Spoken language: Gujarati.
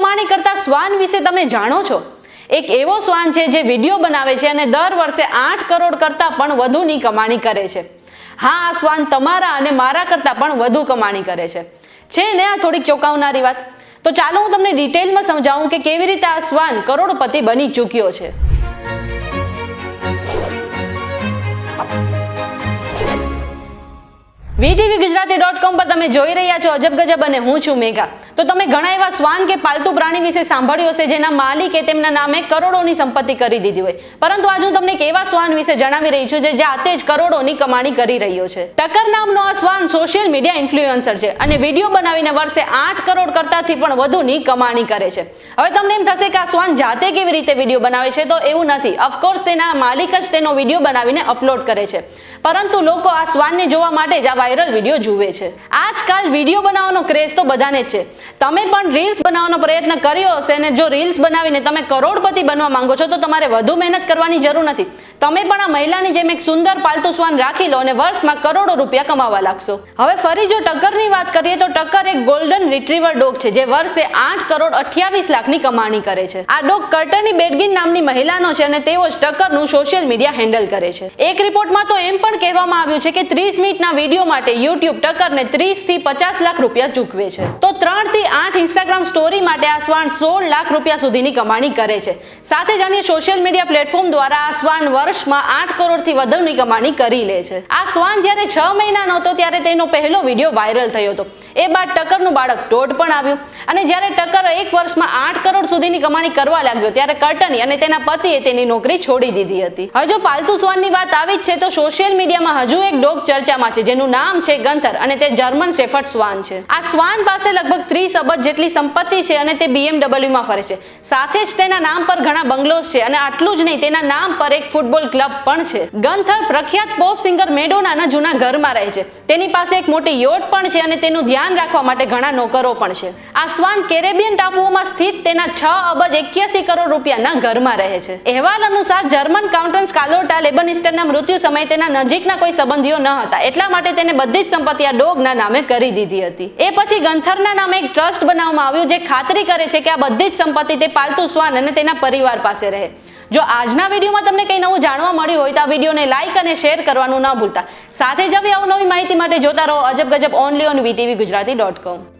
કમાણી કરતા શ્વાન વિશે તમે જાણો છો? એક એવો શ્વાન છે જે વિડીયો બનાવે છે અને દર વર્ષે 8 કરોડ કરતા પણ વધુની કમાણી કરે છે. હા, આ શ્વાન તમારા અને મારા કરતા પણ વધુ કમાણી કરે છે ને આ થોડીક ચોંકાવનારી વાત? તો ચાલો હું તમને ડિટેલમાં સમજાવું કે કેવી રીતે આ શ્વાન કરોડપતિ બની ચૂક્યો છે. VTVGujarati.com પર તમે જોઈ રહ્યા છો અજબ ગજબ અને હું છું મેઘા. તો તમે ઘણા એવા શ્વાન કે પાલતુ પ્રાણી વિશે સાંભળ્યું હશે જેના માલિકે તેમના નામે કરોડોની સંપત્તિ કરી દીધી હોય, પરંતુ આજે હું તમને એક એવા શ્વાન વિશે જણાવી રહી છું જે જાતે જ કરોડોની કમાણી કરી રહ્યો છે. ટકર નામનો આ શ્વાન સોશિયલ મીડિયા ઇન્ફ્લુએન્સર છે અને વિડીયો બનાવીને વર્ષે 8 કરોડ કરતાથી પણ વધુની કમાણી કરે છે. હવે તમને એમ થશે કે આ શ્વાન જાતે કેવી રીતે વિડીયો બનાવે છે? તો એવું નથી. ઓફકોર્સ તેના માલિક જ તેનો વિડીયો બનાવીને અપલોડ કરે છે, પરંતુ લોકો આ શ્વાનને જોવા માટે જ આ વાયરલ વિડીયો જુએ છે. આજકાલ વિડીયો બનાવવાનો ક્રેઝ તો બધાને જ છે. તમે પણ રીલ્સ બનાવવાનો પ્રયત્ન કર્યો હશે અને જો રીલ્સ બનાવીને તમે કરોડપતિ બનવા માંગો છો તો તમારે વધુ મહેનત કરવાની જરૂર નથી. તમે પણ આ મહિલાની જેમ એક સુંદર પાલતુ શ્વાન રાખી લો અને વર્ષમાં કરોડો રૂપિયા કમાવા લાગશો. હવે ફરી જો ટકરની વાત કરીએ તો ટકર એક ગોલ્ડન રિટ્રીવર ડોગ છે જે વર્ષે 8 કરોડ 28 લાખની કમાણી કરે છે. આ ડોગ કર્ટની બેડગિન નામની મહિલાનો છે અને તેઓ જ ટકરનું સોશિયલ મીડિયા હેન્ડલ કરે છે. એક રિપોર્ટમાં તો એમ પણ કહેવામાં આવ્યું છે કે 30 મિનિટના વિડીયો માટે YouTube ટકરને 30 થી 50 લાખ રૂપિયા ચૂકવે છે. તો 3 થી 8 ઇન્સ્ટાગ્રામ સ્ટોરી માટે આ શ્વાન 16 લાખ રૂપિયા સુધીની કમાણી કરે છે. સાથે જ અન્ય સોશિયલ મીડિયા પ્લેટફોર્મ દ્વારા આ શ્વાન વર્ષમાં 8 કરોડથી વધુની કમાણી કરી લે છે. આ શ્વાન જ્યારે 6 મહિનાનો હતો ત્યારે તેનો પહેલો વિડીયો વાયરલ થયો હતો. એ બાદ ટકરનું બાળક ટોડ પણ આવ્યું અને જ્યારે ટકર 1 વર્ષમાં 8 કરોડ સુધીની કમાણી કરવા લાગ્યો ત્યારે કર્ટની અને તેના પતિએ તેની નોકરી છોડી દીધી હતી. હવે જો પાલતુ શ્વાનની વાત આવી જ છે તો સોશિયલ મીડિયામાં હજુ એક ડોગ ચર્ચામાં છે જેનું નામ છે ગંથર અને તે જર્મન શેફર્ડ શ્વાન છે. આ શ્વાન પાસે લગભગ 30 અબજ જેટલી સંપત્તિ છે અને તે BMW માં ફરે છે. સાથે જ તેના નામ પર ઘણા બંગલોઝ છે અને આટલું જ નહીં, તેના નામ પર એક ફૂટબોલ ક્લબ પણ છે. ગંથર પ્રખ્યાત પોપ સિંગર મેડોનાના જૂના ઘરમાં રહે છે. તેની પાસે એક મોટી યોટ પણ છે અને તેનું ધ્યાન રાખવા માટે ઘણા નોકરો પણ છે. આ શ્વાન કેરેબિયન ટાપુઓમાં સ્થિત તેના 6 અબજ 81 કરોડ રૂપિયાના ઘરમાં રહે છે. અહેવાલ અનુસાર જર્મન કાઉન્ટન્સ કાર્લોટા લેબનિસ્ટરના મૃત્યુ સમયે તેના નજીકના કોઈ સંબંધીઓ ન હતા, એટલા માટે તેને બધી જ સંપત્તિ આ ડોગના નામે કરી દીધી હતી. એ પછી ગંથરના નામે એક ટ્રસ્ટ બનાવવામાં આવ્યું જે ખાતરી કરે છે કે આ બધી જ સંપત્તિ તે પાલતુ શ્વાન અને તેના પરિવાર પાસે રહે. જો આજના વિડીયોમાં તમને કંઈ નવું જાણવા મળ્યું હોય તો આ વિડીયોને લાઇક અને શેર કરવાનું ન ભૂલતા. સાથે જ આવી અવનવી માહિતી માટે જોતા રહો અજબ ગજબ ઓનલી ઓન VTVGujarati.com.